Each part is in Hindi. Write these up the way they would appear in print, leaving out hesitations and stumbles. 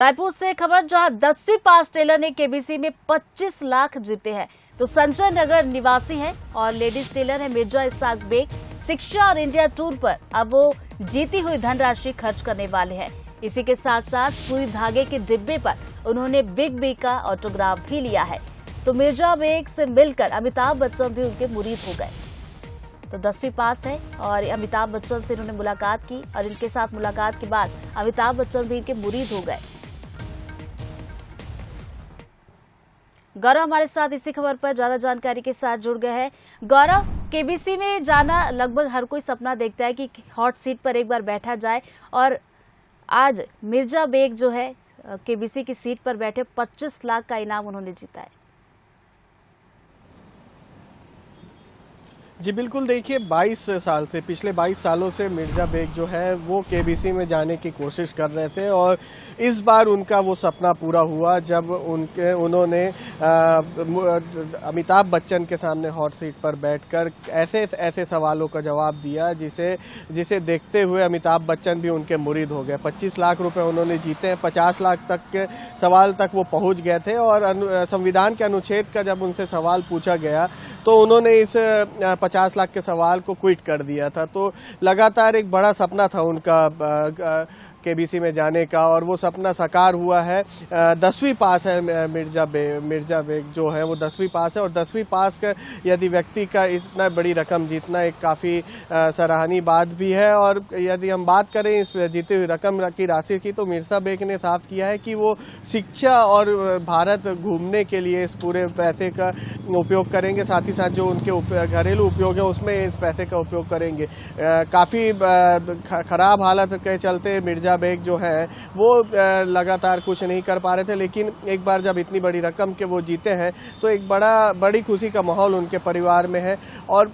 रायपुर से खबर, जहां 10वीं पास टेलर ने केबीसी में 25 लाख जीते हैं। तो संजय नगर निवासी हैं और लेडीज टेलर है मिर्जा इसाक बेग। शिक्षा और इंडिया टूर पर अब वो जीती हुई धनराशि खर्च करने वाले हैं। इसी के साथ साथ सुई धागे के डिब्बे पर उन्होंने बिग बी का ऑटोग्राफ भी लिया है। तो मिर्जा बेग से मिलकर अमिताभ बच्चन भी उनके मुरीद हो गए। तो 10वीं पास है और अमिताभ बच्चन से इन्होंने मुलाकात की और इनके साथ मुलाकात के बाद अमिताभ बच्चन भी इनके मुरीद हो गए। गौरव हमारे साथ इसी खबर पर ज्यादा जानकारी के साथ जुड़ गए हैं। गौरव, केबीसी में जाना लगभग हर कोई सपना देखता है कि हॉट सीट पर एक बार बैठा जाए, और आज मिर्जा बेग जो है केबीसी की सीट पर बैठे 25 लाख का इनाम उन्होंने जीता है। जी बिल्कुल, देखिए 22 साल से, पिछले 22 सालों से मिर्जा बेग जो है वो केबीसी में जाने की कोशिश कर रहे थे और इस बार उनका वो सपना पूरा हुआ जब उन्होंने अमिताभ बच्चन के सामने हॉट सीट पर बैठकर ऐसे सवालों का जवाब दिया जिसे देखते हुए अमिताभ बच्चन भी उनके मुरीद हो गए। 25 लाख रुपए उन्होंने जीते हैं। 50 लाख तक के सवाल तक वो पहुंच गए थे और संविधान के अनुच्छेद का जब उनसे सवाल पूछा गया तो उन्होंने इस 50 लाख के सवाल को क्विट कर दिया था। तो लगातार एक बड़ा सपना था उनका केबीसी में जाने का और वो सपना साकार हुआ है। 10वीं पास है मिर्जा बेग जो है वो 10वीं पास है और 10वीं पास का यदि व्यक्ति का इतना बड़ी रकम जीतना एक काफ़ी सराहनीय बात भी है। और यदि हम बात करें इस जीती हुई रकम की राशि की, तो मिर्जा बेग ने साफ किया है कि वो शिक्षा और भारत घूमने के लिए इस पूरे पैसे का उपयोग करेंगे। साथ ही साथ जो उनके घरेलू उपयोग है उसमें इस पैसे का उपयोग करेंगे। काफ़ी खराब हालत के चलते मिर्जा बेग जो है वो लगातार कुछ नहीं कर पा रहे थे, लेकिन एक बार जब इतनी बड़ी रकम के वो जीते हैं तो एक बड़ी खुशी का माहौल उनके परिवार में है। और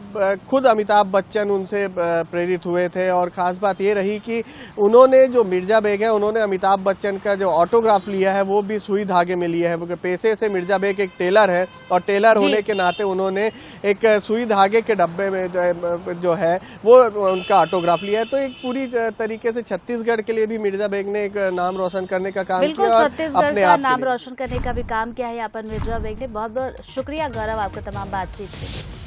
खुद अमिताभ बच्चन उनसे प्रेरित हुए थे और खास बात ये रही कि उन्होंने जो मिर्जा बेग है उन्होंने अमिताभ बच्चन का जो ऑटोग्राफ लिया है वो भी सुई धागे में लिया है, क्योंकि पेशे से मिर्जा बेग एक टेलर है और टेलर होने के नाते उन्होंने एक सुई धागे के डब्बे में जो है वो उनका ऑटोग्राफ लिया है। तो एक पूरी तरीके से छत्तीसगढ़ के लिए भी मिर्जा बेग ने एक नाम रोशन करने का काम किया और अपने आप नाम रोशन करने का भी काम किया है यहाँ पर मिर्जा बेग ने। बहुत बहुत शुक्रिया गौरव आपका तमाम बातचीत के लिए।